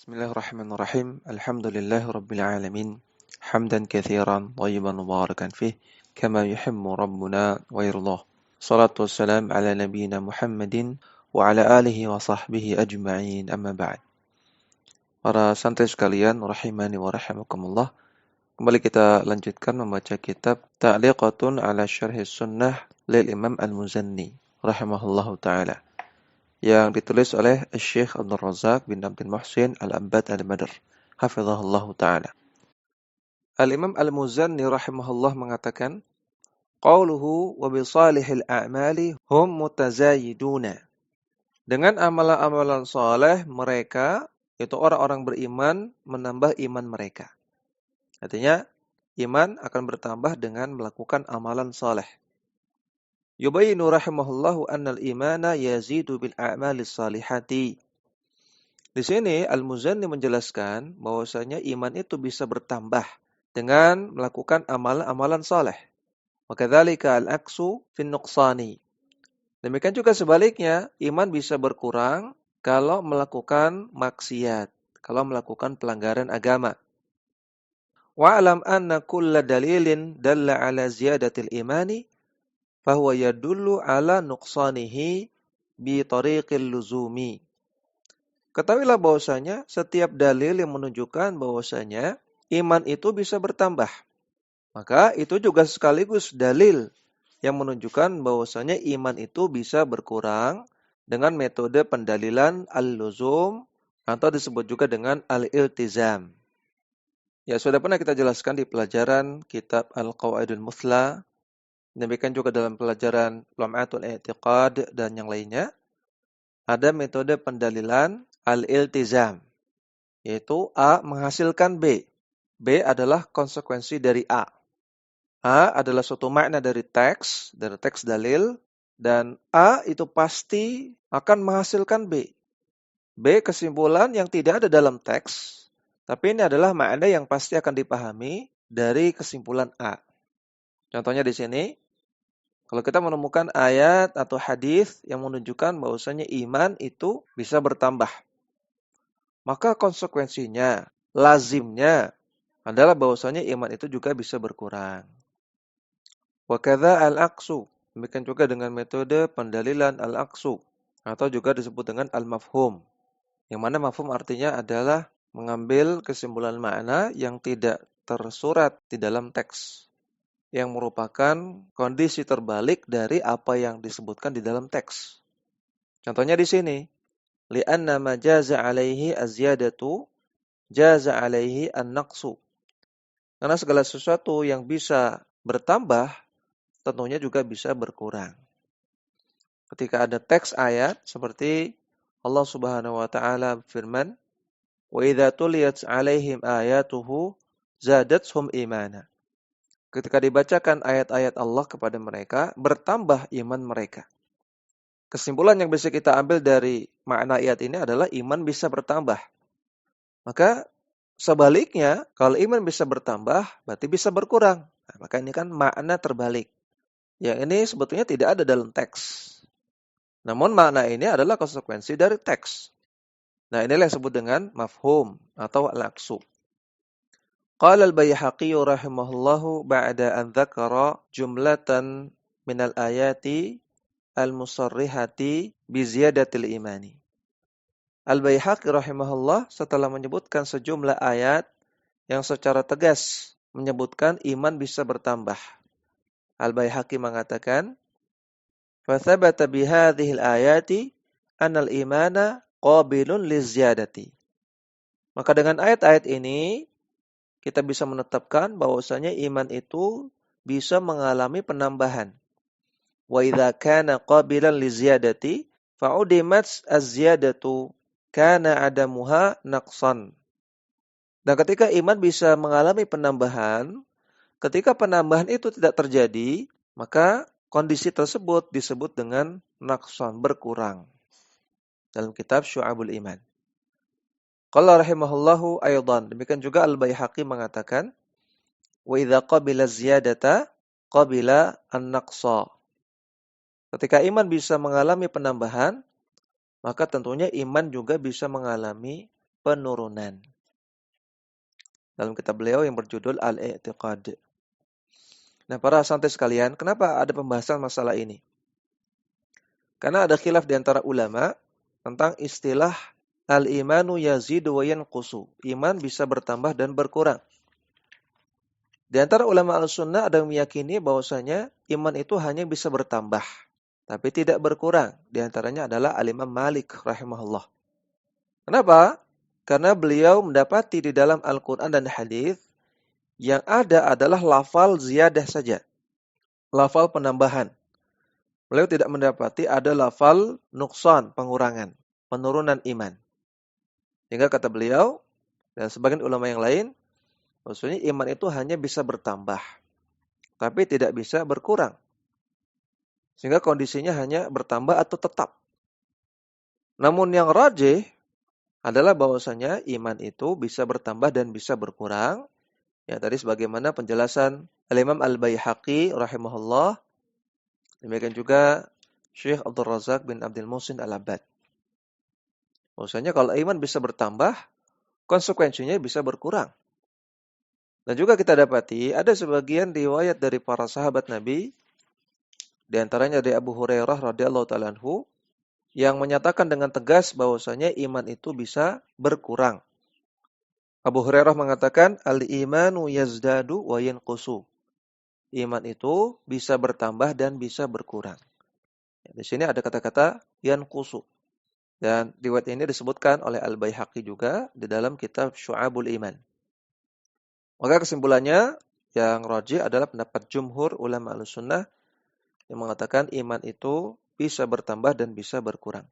Bismillahirrahmanirrahim. Alhamdulillahirabbil alamin. Hamdan katsiran thayyiban mubarakan fih kama yuhibbu rabbuna wa yardah. Shalatu wassalam ala nabiyyina Muhammadin wa ala alihi wa sahbihi ajma'in. Amma ba'd. Para santri sekalian rahimani wa rahimakumullah. Kembali kita lanjutkan membaca kitab Ta'liqatun ala Syarhis Sunnah lil Imam Al-Muzanni rahimahullahu taala, yang ditulis oleh Syekh Abdul Razak bin Abdul Muhsin Al-Abbad Al-Badr hafizahullahu ta'ala. Al-Imam Al-Muzanni rahimahullah mengatakan, qauluhu wa bisalihil a'mali hum mutazayiduna. Dengan amalan-amalan saleh mereka, yaitu orang-orang beriman, menambah iman mereka. Artinya, iman akan bertambah dengan melakukan amalan saleh. Yubayinu rahimahullahu annal imana yazidu bil a'malis salihati. Di sini Al-Muzanni menjelaskan bahwasanya iman itu bisa bertambah dengan melakukan amalan-amalan saleh. Wa kadzalika al-aksu fin nuqsani. Demikian juga sebaliknya, iman bisa berkurang kalau melakukan maksiat, kalau melakukan pelanggaran agama. Wa'lam anna kulla dalilin dalla ala ziyadatil imani fahuwa yadullu ala nuqsanihi bi tariqil luzumi. Ketahuilah bahwasanya setiap dalil yang menunjukkan bahwasanya iman itu bisa bertambah, maka itu juga sekaligus dalil yang menunjukkan bahwasanya iman itu bisa berkurang dengan metode pendalilan al-luzum atau disebut juga dengan al-iltizam. Ya, sudah pernah kita jelaskan di pelajaran kitab Al-Qawaidul Muthla, demikian juga dalam pelajaran Lum'atul I'tiqad dan yang lainnya, ada metode pendalilan al-iltizam, yaitu A menghasilkan B. B adalah konsekuensi dari A. A adalah suatu makna dari teks dalil, dan A itu pasti akan menghasilkan B. B kesimpulan yang tidak ada dalam teks, tapi ini adalah makna yang pasti akan dipahami dari kesimpulan A. Contohnya di sini, kalau kita menemukan ayat atau hadis yang menunjukkan bahwasanya iman itu bisa bertambah, maka konsekuensinya, lazimnya adalah bahwasanya iman itu juga bisa berkurang. Wa kadza al-aqsu. Demikian juga dengan metode pendalilan al-aqsu atau juga disebut dengan al-mafhum. Yang mana mafhum artinya adalah mengambil kesimpulan makna yang tidak tersurat di dalam teks, yang merupakan kondisi terbalik dari apa yang disebutkan di dalam teks. Contohnya di sini, li'anna ma jaza alaihi az-ziyadatu jaza alaihi an-naqsu. Karena segala sesuatu yang bisa bertambah tentunya juga bisa berkurang. Ketika ada teks ayat seperti Allah Subhanahu wa taala berfirman, "Wa idza tuliyat 'alaihim ayatuhu zadatuhum imana." Ketika dibacakan ayat-ayat Allah kepada mereka, bertambah iman mereka. Kesimpulan yang bisa kita ambil dari makna ayat ini adalah iman bisa bertambah. Maka sebaliknya, kalau iman bisa bertambah, berarti bisa berkurang. Nah, maka ini kan makna terbalik. Yang ini sebetulnya tidak ada dalam teks. Namun makna ini adalah konsekuensi dari teks. Nah, inilah yang disebut dengan mafhum atau al-aqsu. Qala al-Baihaqi rahimahullahu ba'da an dzakara jumlatan minal ayati al-musarrihati bi ziyadatil imani. Al-Baihaqi rahimahullah setelah menyebutkan sejumlah ayat yang secara tegas menyebutkan iman bisa bertambah. Al-Baihaqi mengatakan, "Fathabata bihadhil ayati anal imana qabilun liziyadati." Maka dengan ayat-ayat ini kita bisa menetapkan bahwasanya iman itu bisa mengalami penambahan. Wa idza kana qabilan liziyadati fa'udimat az-ziyadatu kana adamuha naqsan. Dan ketika iman bisa mengalami penambahan, ketika penambahan itu tidak terjadi, maka kondisi tersebut disebut dengan naqsan, berkurang. Dalam kitab Syu'abul Iman. Qala rahimahullahu aydan. Demikian juga Al-Baihaqi mengatakan, wa idza qabila ziyadata qabila an-naqsa. Ketika iman bisa mengalami penambahan, maka tentunya iman juga bisa mengalami penurunan. Dalam kitab beliau yang berjudul Al-I'tiqad. Nah, para santri sekalian, kenapa ada pembahasan masalah ini? Karena ada khilaf di antara ulama tentang istilah al-imanu yazidu wa yanqusu. Iman bisa bertambah dan berkurang. Di antara ulama al-sunnah ada yang meyakini bahwasanya iman itu hanya bisa bertambah, tapi tidak berkurang. Di antaranya adalah al-Imam Malik rahimahullah. Kenapa? Karena beliau mendapati di dalam Al-Quran dan hadis yang ada adalah lafal ziyadah saja. Lafal penambahan. Beliau tidak mendapati ada lafal nuqsan, pengurangan, penurunan iman. Sehingga kata beliau, dan sebagian ulama yang lain, maksudnya iman itu hanya bisa bertambah, tapi tidak bisa berkurang. Sehingga kondisinya hanya bertambah atau tetap. Namun yang rajih adalah bahwasanya iman itu bisa bertambah dan bisa berkurang. Ya, tadi sebagaimana penjelasan Al-Imam Al-Baihaqi rahimahullah. Demikian juga Syekh Abdul Razak bin Abdul Muhsin Al-Abbad. Bahwasanya kalau iman bisa bertambah, konsekuensinya bisa berkurang. Dan juga kita dapati ada sebagian riwayat dari para sahabat Nabi, di antaranya dari Abu Hurairah radhiyallahu ta'ala anhu, yang menyatakan dengan tegas bahwasanya iman itu bisa berkurang. Abu Hurairah mengatakan, al-imanu yazdadu wa yanqusu. Iman itu bisa bertambah dan bisa berkurang. Di sini ada kata-kata yanqusu. Dan riwayat ini disebutkan oleh Al-Baihaqi juga di dalam kitab Syu'abul Iman. Maka kesimpulannya yang rajih adalah pendapat jumhur ulama Ahlussunnah yang mengatakan iman itu bisa bertambah dan bisa berkurang.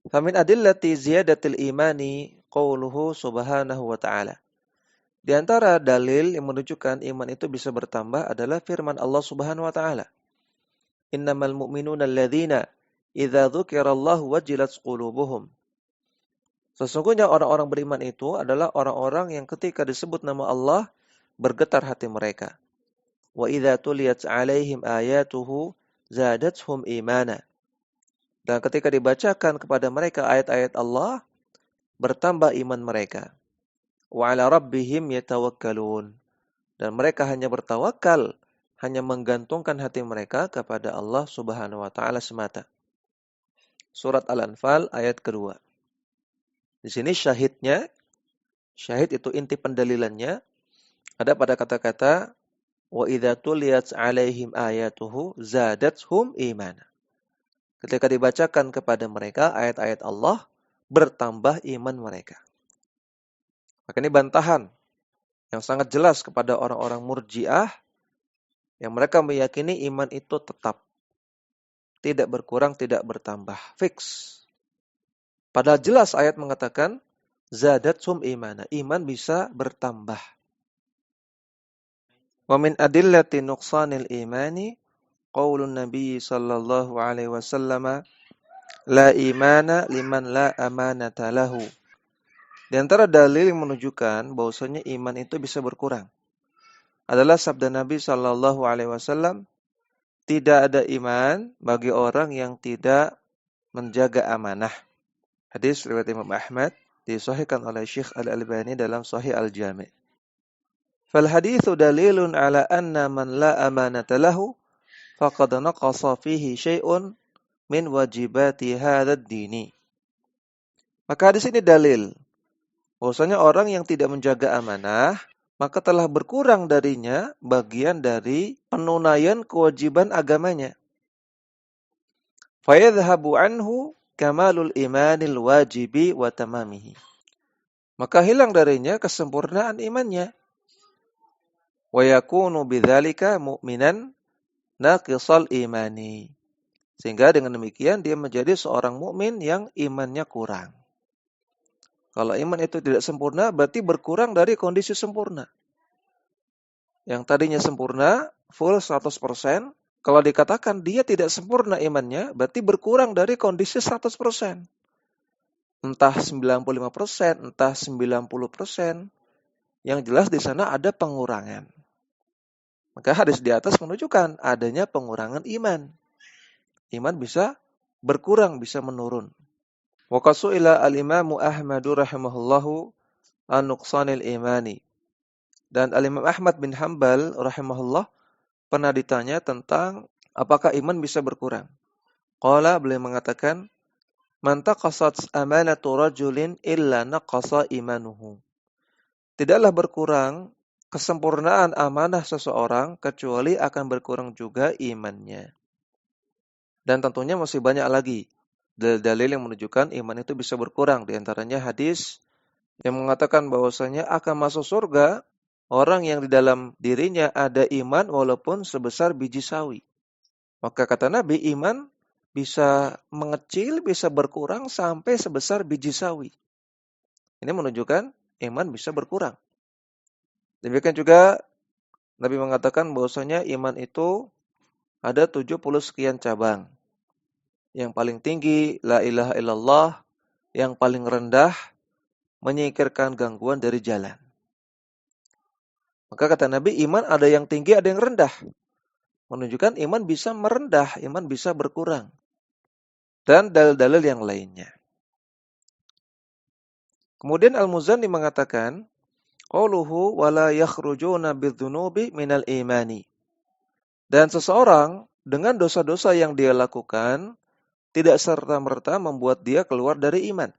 Famin adillati ziyadatil imani qauluhu subhanahu wa ta'ala. Di antara dalil yang menunjukkan iman itu bisa bertambah adalah firman Allah Subhanahu wa taala. Innamal mu'minuna alladzina idza dzukirallahu wajilat qulubuhum. Sesungguhnya orang-orang beriman itu adalah orang-orang yang ketika disebut nama Allah bergetar hati mereka. Wa idza tuliyat 'alaihim ayatuhu zadatuhum imana. Dan ketika dibacakan kepada mereka ayat-ayat Allah, bertambah iman mereka. Wa 'ala rabbihim yatawakkalun. Dan mereka hanya bertawakal, hanya menggantungkan hati mereka kepada Allah Subhanahu wa taala semata. Surat Al-Anfal ayat kedua. Di sini syahidnya, syahid itu inti pendalilannya ada pada kata-kata wa idza tuliyat 'alaihim ayatuhu zadatuhum imana. Ketika dibacakan kepada mereka ayat-ayat Allah, bertambah iman mereka. Maka ini bantahan yang sangat jelas kepada orang-orang Murji'ah yang mereka meyakini iman itu tetap, tidak berkurang, tidak bertambah, fix. Padahal jelas ayat mengatakan zadatsum imana, iman bisa bertambah. Wa min adillati nuqsanil imani qaulun Nabi sallallahu alaihi wasallam la imana liman la amanata lahu. Di antara dalil yang menunjukkan bahwasanya iman itu bisa berkurang adalah sabda Nabi sallallahu alaihi wasallam, tidak ada iman bagi orang yang tidak menjaga amanah. Hadis riwayat Imam Ahmad disahihkan oleh Syekh Al-Albani dalam Sahih Al-Jami'. Fal haditsu dalilun ala anna man la amanata lahu faqad naqasa fihi syai'un min wajibati hadzal dini. Maka hadis ini dalil bahwasanya orang yang tidak menjaga amanah maka telah berkurang darinya bagian dari penunaian kewajiban agamanya. Fayadhhabu anhu kamalul imanil wajibi wa tamamihi. Maka hilang darinya kesempurnaan imannya. Wa yakunu bidzalika mu'minan naqisal imani. Sehingga dengan demikian dia menjadi seorang mukmin yang imannya kurang. Kalau iman itu tidak sempurna, berarti berkurang dari kondisi sempurna. Yang tadinya sempurna, full 100%, kalau dikatakan dia tidak sempurna imannya, berarti berkurang dari kondisi 100%. Entah 95%, entah 90%. Yang jelas di sana ada pengurangan. Maka hadis di atas menunjukkan adanya pengurangan iman. Iman bisa berkurang, bisa menurun. Wa qasu'ila al-Imam Ahmad rahimahullahu an nuqsanil imani. Dan Al-Imam Ahmad bin Hanbal rahimahullah pernah ditanya tentang apakah iman bisa berkurang. Qala, beliau mengatakan, man taqasat amanatu rajulin illa naqasa imanuhu. Tidaklah berkurang kesempurnaan amanah seseorang kecuali akan berkurang juga imannya. Dan tentunya masih banyak lagi dalil-dalil yang menunjukkan iman itu bisa berkurang. Di antaranya hadis yang mengatakan bahwasanya akan masuk surga orang yang di dalam dirinya ada iman walaupun sebesar biji sawi. Maka kata Nabi, iman bisa mengecil, bisa berkurang sampai sebesar biji sawi. Ini menunjukkan iman bisa berkurang. Demikian juga Nabi mengatakan bahwasanya iman itu ada 70 sekian cabang. Yang paling tinggi la ilaha illallah, yang paling rendah menyingkirkan gangguan dari jalan. Maka kata Nabi, iman ada yang tinggi, ada yang rendah. Menunjukkan iman bisa merendah, iman bisa berkurang. Dan dalil-dalil yang lainnya. Kemudian Al-Muzanni mengatakan, qauluhu wala yakhrujuna bidzunubi minal imani. Dan seseorang dengan dosa-dosa yang dia lakukan tidak serta-merta membuat dia keluar dari iman.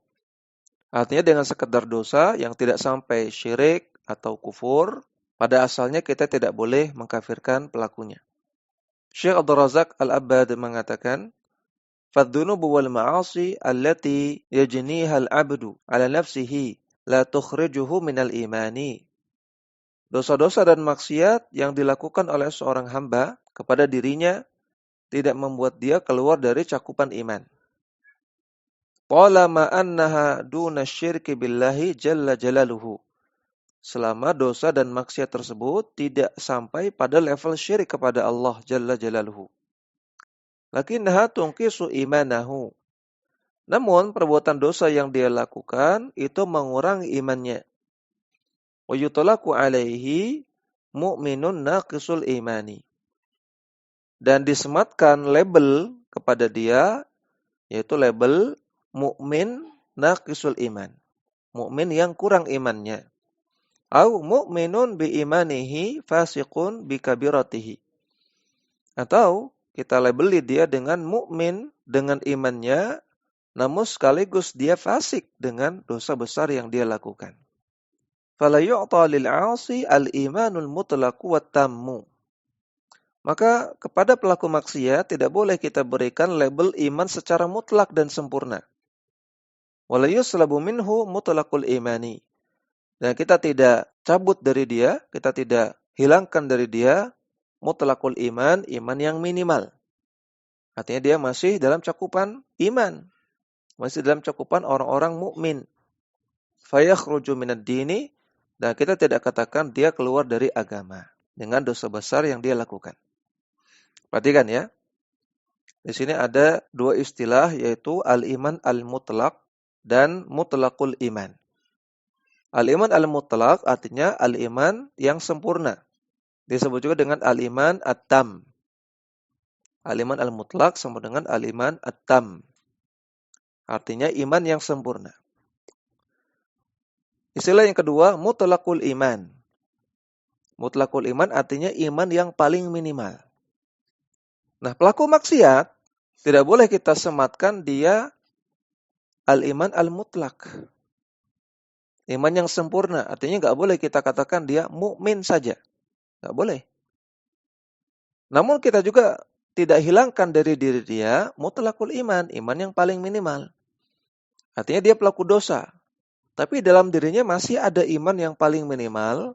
Artinya dengan sekedar dosa yang tidak sampai syirik atau kufur, pada asalnya kita tidak boleh mengkafirkan pelakunya. Syekh Abdul Razak Al-Abbad mengatakan, fadzunubu wal ma'asi allati yajniha al-'abdu 'ala nafsihi la tukhrijuhu minal imani. Dosa-dosa dan maksiat yang dilakukan oleh seorang hamba kepada dirinya tidak membuat dia keluar dari cakupan iman. Talama annaha duna syirki billahi jalla jalaluhu. Selama dosa dan maksiat tersebut tidak sampai pada level syirik kepada Allah jalla jalaluhu. Lakinnaha tunqisu imanahu. Namun perbuatan dosa yang dia lakukan itu mengurangi imannya. Wa yutlaqu alaihi mu'minun naqisul imani. Dan disematkan label kepada dia, yaitu label mukmin naqisul iman. Mukmin yang kurang imannya. Au mu'minun bi imanihi fasiqun bi kabiratihi. Atau kita labeli dia dengan mukmin dengan imannya, namun sekaligus dia fasik dengan dosa besar yang dia lakukan. Fala yu'ta lil 'asi al-imanul mutlaq wa tammu. Maka kepada pelaku maksiat tidak boleh kita berikan label iman secara mutlak dan sempurna. Wala yuslabu minhu mutlaqul imani. Dan kita tidak cabut dari dia, kita tidak hilangkan dari dia mutlaqul iman, iman yang minimal. Artinya dia masih dalam cakupan iman, masih dalam cakupan orang-orang mukmin. Fayakhruju minad dini, dan kita tidak katakan dia keluar dari agama dengan dosa besar yang dia lakukan. Perhatikan ya. Di sini ada dua istilah, yaitu al-iman al-mutlaq dan mutlaqul iman. Al-iman al-mutlaq artinya al-iman yang sempurna. Disebut juga dengan al-iman at-tam. Al-iman al-mutlaq sama dengan al-iman at-tam. Artinya iman yang sempurna. Istilah yang kedua, mutlaqul iman. Mutlaqul iman artinya iman yang paling minimal. Nah, pelaku maksiat tidak boleh kita sematkan dia al-iman al-mutlaq. Iman yang sempurna, artinya nggak boleh kita katakan dia mukmin saja. Nggak boleh. Namun kita juga tidak hilangkan dari diri dia mutlaqul iman, iman yang paling minimal. Artinya dia pelaku dosa. Tapi dalam dirinya masih ada iman yang paling minimal,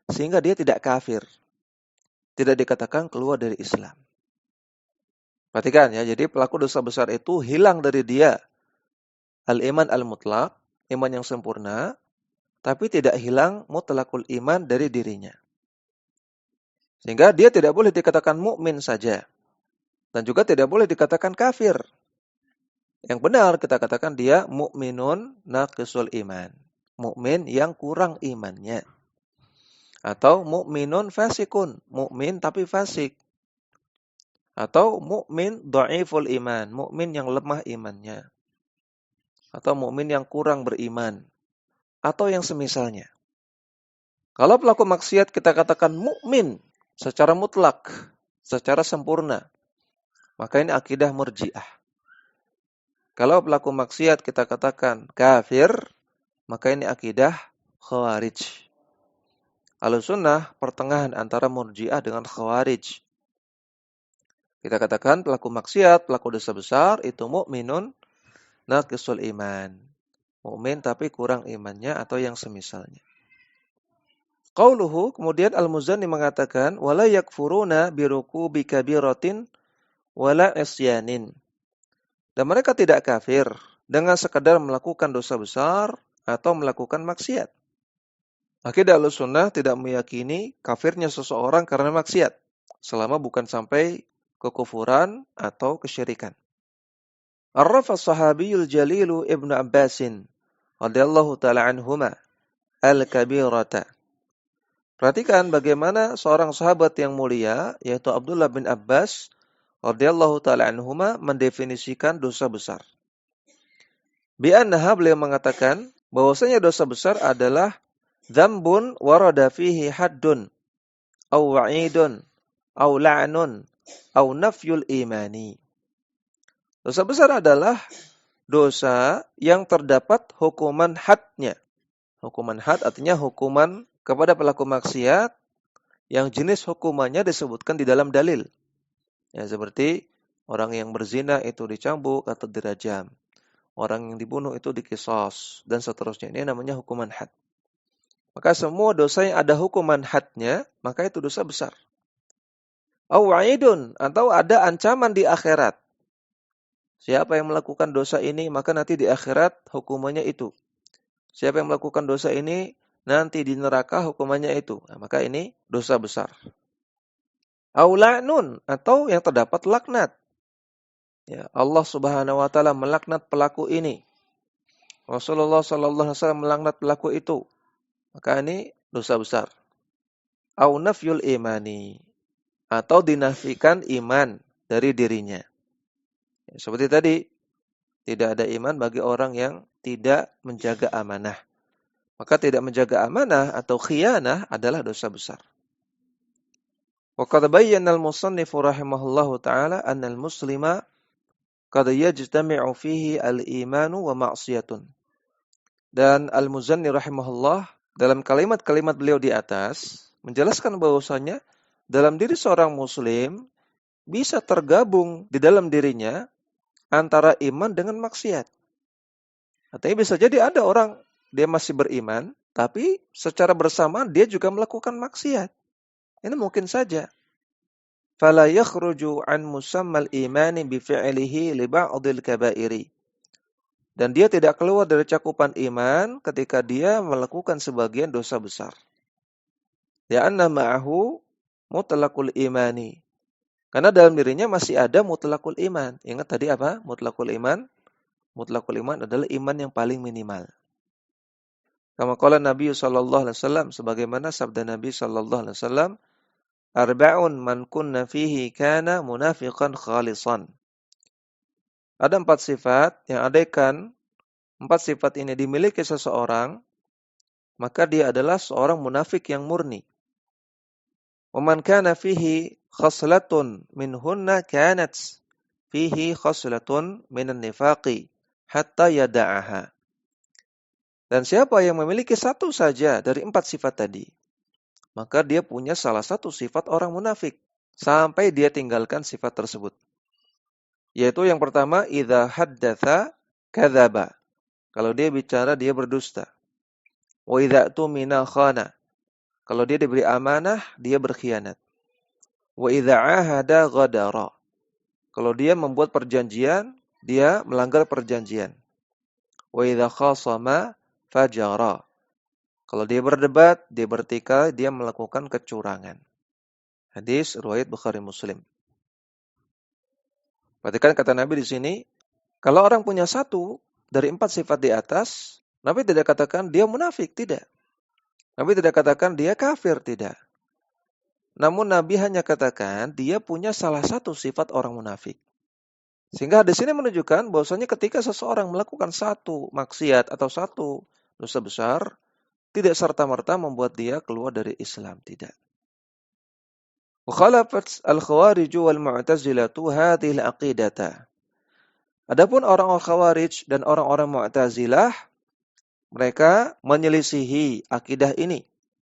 sehingga dia tidak kafir. Tidak dikatakan keluar dari Islam. Perhatikan ya, jadi pelaku dosa besar itu hilang dari dia al-iman al-mutlaq, iman yang sempurna, tapi tidak hilang mutlaqul iman dari dirinya. Sehingga dia tidak boleh dikatakan mukmin saja. Dan juga tidak boleh dikatakan kafir. Yang benar kita katakan dia mukminun naqisul iman. Mukmin yang kurang imannya. Atau mukminun fasikun, mukmin tapi fasik. Atau mukmin dhaiful iman, mukmin yang lemah imannya. atau mukmin yang kurang beriman atau yang semisalnya. Kalau pelaku maksiat kita katakan mukmin secara mutlak, secara sempurna, maka ini akidah Murji'ah. Kalau pelaku maksiat kita katakan kafir, maka ini akidah Khawarij. Ahlussunnah pertengahan antara Murji'ah dengan Khawarij. Kita katakan pelaku maksiat, pelaku dosa besar itu mukminun naqisul iman. Mukmin tapi kurang imannya atau yang semisalnya. Qauluhu, kemudian Al-Muzanni mengatakan wala yakfuruna birukubi kabiratin wala isyanin. Dan mereka tidak kafir dengan sekadar melakukan dosa besar atau melakukan maksiat. Akidah Ahlussunnah tidak meyakini kafirnya seseorang karena maksiat selama bukan sampai kekufuran atau kesyirikan. Arrafa sahabiyul jalilu Ibnu Abbasin radhiyallahu taala anhuma al-kabirata. Perhatikan bagaimana seorang sahabat yang mulia yaitu Abdullah bin Abbas radhiyallahu taala anhuma mendefinisikan dosa besar. Bi annaha, beliau mengatakan bahwasanya dosa besar adalah dzambun warada fihi haddun aw wa'idun aw la'nun aw nafyul imani. Dosa besar adalah dosa yang terdapat hukuman hadnya. Hukuman had artinya hukuman kepada pelaku maksiat yang jenis hukumannya disebutkan di dalam dalil. Ya, seperti orang yang berzina itu dicambuk atau dirajam. Orang yang dibunuh itu diqisas dan seterusnya. Ini namanya hukuman had. Maka semua dosa yang ada hukuman hadnya, maka itu dosa besar. Aw'idun, atau ada ancaman di akhirat. Siapa yang melakukan dosa ini, maka nanti di akhirat hukumannya itu. Siapa yang melakukan dosa ini, nanti di neraka hukumannya itu. Nah, maka ini dosa besar. Aula'nun, atau yang terdapat laknat. Ya, Allah Subhanahu wa taala melaknat pelaku ini. Rasulullah sallallahu alaihi wasallam melaknat pelaku itu. Maka ini dosa besar. Au nafyul imani, atau dinafikan iman dari dirinya. Ya, seperti tadi, tidak ada iman bagi orang yang tidak menjaga amanah. Maka tidak menjaga amanah atau khianah adalah dosa besar. Wa qad bayyana al-musannif rahimahullahu taala anna al-muslima qad yajtami'u fihi al-imanu wa ma'siyatun. Dan Al-Muzanni rahimahullah dalam kalimat-kalimat beliau di atas menjelaskan bahwasanya dalam diri seorang muslim bisa tergabung di dalam dirinya antara iman dengan maksiat. Artinya bisa jadi ada orang dia masih beriman, tapi secara bersamaan dia juga melakukan maksiat. Ini mungkin saja. Fala yakhruju an musammal imani bi fi'lihi li ba'dil kaba'iri. Dan dia tidak keluar dari cakupan iman ketika dia melakukan sebagian dosa besar. Ya anna ma'ahu mutlaqul imani. Karena dalam dirinya masih ada mutlaqul iman. Ingat tadi apa? Mutlaqul iman. Mutlaqul iman adalah iman yang paling minimal. Kama qala Nabi sallallahu alaihi wasallam, sebagaimana sabda Nabi sallallahu alaihi wasallam, arba'un man kunna fihi kana munafiqan khalisan. Ada 4 sifat yang andaikan 4 sifat ini dimiliki seseorang, maka dia adalah seorang munafik yang murni. Wa man kana fihi khaslatun minhunna kanat fihi khaslatun minan nifaqi hatta yada'aha. Dan siapa yang memiliki satu saja dari 4 sifat tadi, maka dia punya salah satu sifat orang munafik sampai dia tinggalkan sifat tersebut. Yaitu yang pertama, idza haddatsa kadzaba. Kalau dia bicara dia berdusta. Wa idza tumina khana. Kalau dia diberi amanah dia berkhianat. Wa idza ahada ghadara. Kalau dia membuat perjanjian dia melanggar perjanjian. Wa idza khasama fajara. Kalau dia berdebat, dia bertikai, dia melakukan kecurangan. Hadis riwayat Bukhari Muslim. Perhatikan kata Nabi di sini, kalau orang punya satu dari 4 sifat di atas, Nabi tidak katakan dia munafik, tidak. Nabi tidak katakan dia kafir, tidak. Namun Nabi hanya katakan dia punya salah satu sifat orang munafik. Sehingga di sini menunjukkan bahwasanya ketika seseorang melakukan satu maksiat atau satu dosa besar, tidak serta-merta membuat dia keluar dari Islam, tidak. Wa khalafat al-khawarij wal mu'tazilatu hadhihi al-aqidata. Adapun orang-orang Khawarij dan orang-orang Mu'tazilah, mereka menyelisihi akidah ini.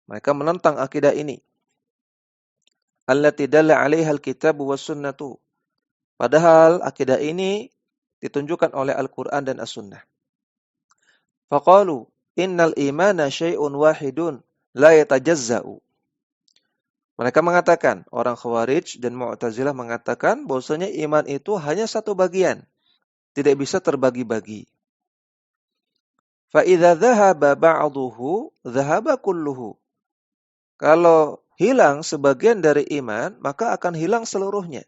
Mereka menentang akidah ini. Allati dalla 'alaiha al-kitab was sunnatu. Padahal akidah ini ditunjukkan oleh Al-Qur'an dan As-Sunnah. Faqalu innal imana syai'un wahidun la yatajazza'u. Mereka mengatakan, orang Khawarij dan Mu'tazilah mengatakan bahwasanya iman itu hanya satu bagian, tidak bisa terbagi-bagi. Fa idza dhahaba ba'dhuhu dhahaba kulluhu. Kalau hilang sebagian dari iman, maka akan hilang seluruhnya.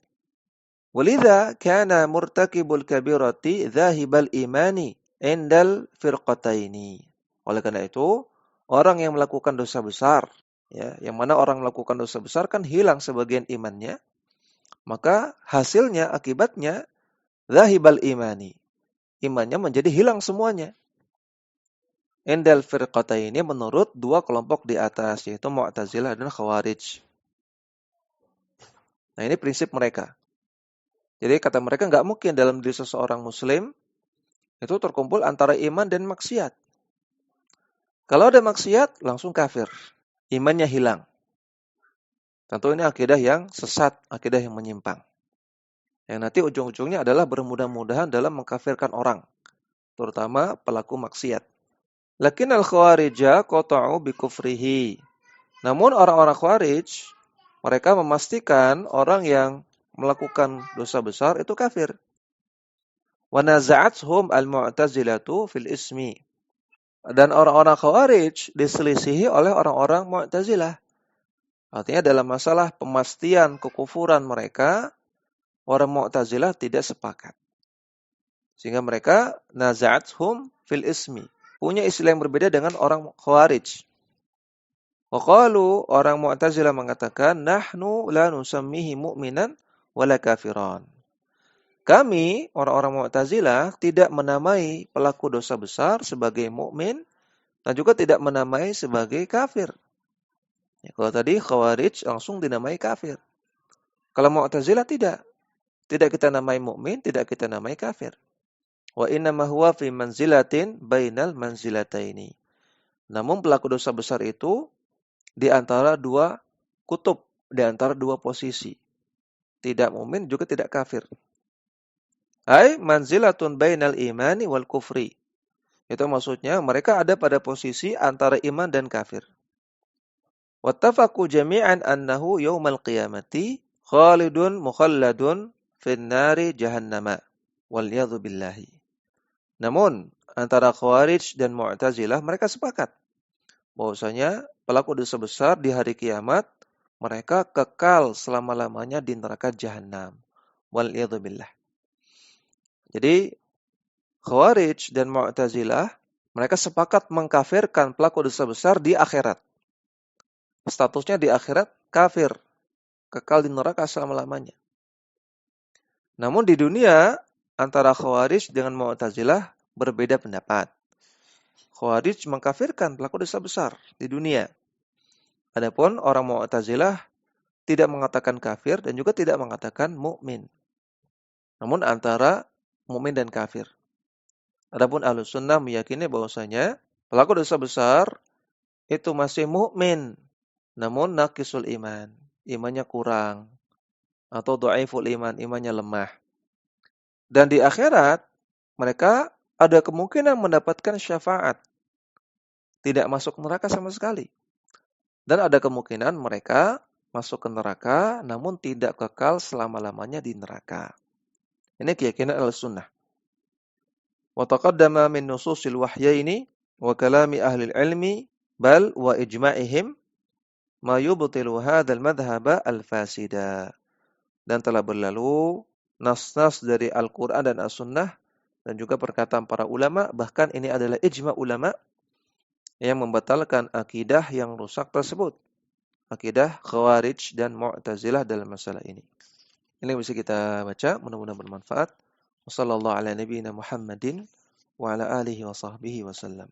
Walidha kana murtakibul kabirati dhahibal imani indal firqataini. Oleh karena itu, orang yang melakukan dosa besar, ya, yang mana orang melakukan dosa besar kan hilang sebagian imannya, maka hasilnya, akibatnya, dhahibal imani. Imannya menjadi hilang semuanya. Indal firqataini menurut dua kelompok di atas, yaitu Mu'tazilah dan Khawarij. Nah, ini prinsip mereka. Jadi kata mereka nggak mungkin dalam diri seseorang muslim itu terkumpul antara iman dan maksiat. Kalau ada maksiat, langsung kafir. Imannya hilang. Tentu ini akidah yang sesat, akidah yang menyimpang. Yang nanti ujung-ujungnya adalah bermudah-mudahan dalam mengkafirkan orang. Terutama pelaku maksiat. Lakin al-khawarija qata'u bikufrihi. Namun orang-orang Khawarij, mereka memastikan orang yang melakukan dosa besar itu kafir. Wa naza'athum al-mu'tazilatu fil ismi. Dan orang-orang Khawarij diselisihi oleh orang-orang Mu'tazilah. Artinya dalam masalah pemastian kekufuran mereka, orang Mu'tazilah tidak sepakat. Sehingga mereka naza'athum fil ismi. Punya istilah yang berbeda dengan orang Khawarij. Waqalu, orang Mu'tazilah mengatakan, nahnu la nusammihi mu'minan wala kafiran. Kami, orang-orang Mu'tazilah, tidak menamai pelaku dosa besar sebagai mukmin dan juga tidak menamai sebagai kafir. Ya, kalau tadi Khawarij langsung dinamai kafir. Kalau Mu'tazilah tidak. Tidak kita namai mukmin, tidak kita namai kafir. Wa innama huwa fi manzilatin bainal manzilataini. Namun pelaku dosa besar itu di antara dua kutub, di antara dua posisi. Tidak mukmin juga tidak kafir. Ai manzilatun bainal imani wal kufri. Itu maksudnya mereka ada pada posisi antara iman dan kafir. Wattafaqu jami'an annahu yaumal qiyamati khalidun mukhalladun fin nari jahannama. Walyadzu billahi. Namun antara Khawarij dan Mu'tazilah mereka sepakat bahwasanya pelaku dosa besar di hari kiamat mereka kekal selama-lamanya di neraka jahanam. Walyadzu billah. Jadi Khawarij dan Mu'tazilah mereka sepakat mengkafirkan pelaku dosa besar di akhirat. Statusnya di akhirat kafir, kekal di neraka selama-lamanya. Namun di dunia antara Khawarij dengan Mu'tazilah berbeda pendapat. Khawarij mengkafirkan pelaku dosa besar di dunia. Adapun orang Mu'tazilah tidak mengatakan kafir dan juga tidak mengatakan mukmin. Namun antara mukmin dan kafir. Adapun Ahlus Sunnah meyakini bahwasanya pelaku dosa besar itu masih mukmin, namun naqisul iman, imannya kurang atau dhaiful iman, imannya lemah. Dan di akhirat mereka ada kemungkinan mendapatkan syafaat. Tidak masuk neraka sama sekali. Dan ada kemungkinan mereka masuk ke neraka namun tidak kekal selama-lamanya di neraka. Ini keyakinan Ahlussunnah. Wa taqaddama min nususil wahyaini wa kalami ahli ilmi bal wa ijma'ihim ma yubtilu hadzal madhhab al-fasida. Dan telah berlalu nas-nas dari Al-Qur'an dan As-Sunnah dan juga perkataan para ulama, bahkan ini adalah ijma' ulama yang membatalkan akidah yang rusak tersebut. Akidah Khawarij dan Mu'tazilah dalam masalah ini. Ini yang bisa kita baca, mudah-mudahan bermanfaat. Wassallallahu ala nabiyyina Muhammadin wa ala alihi wa sahbihi wasallam.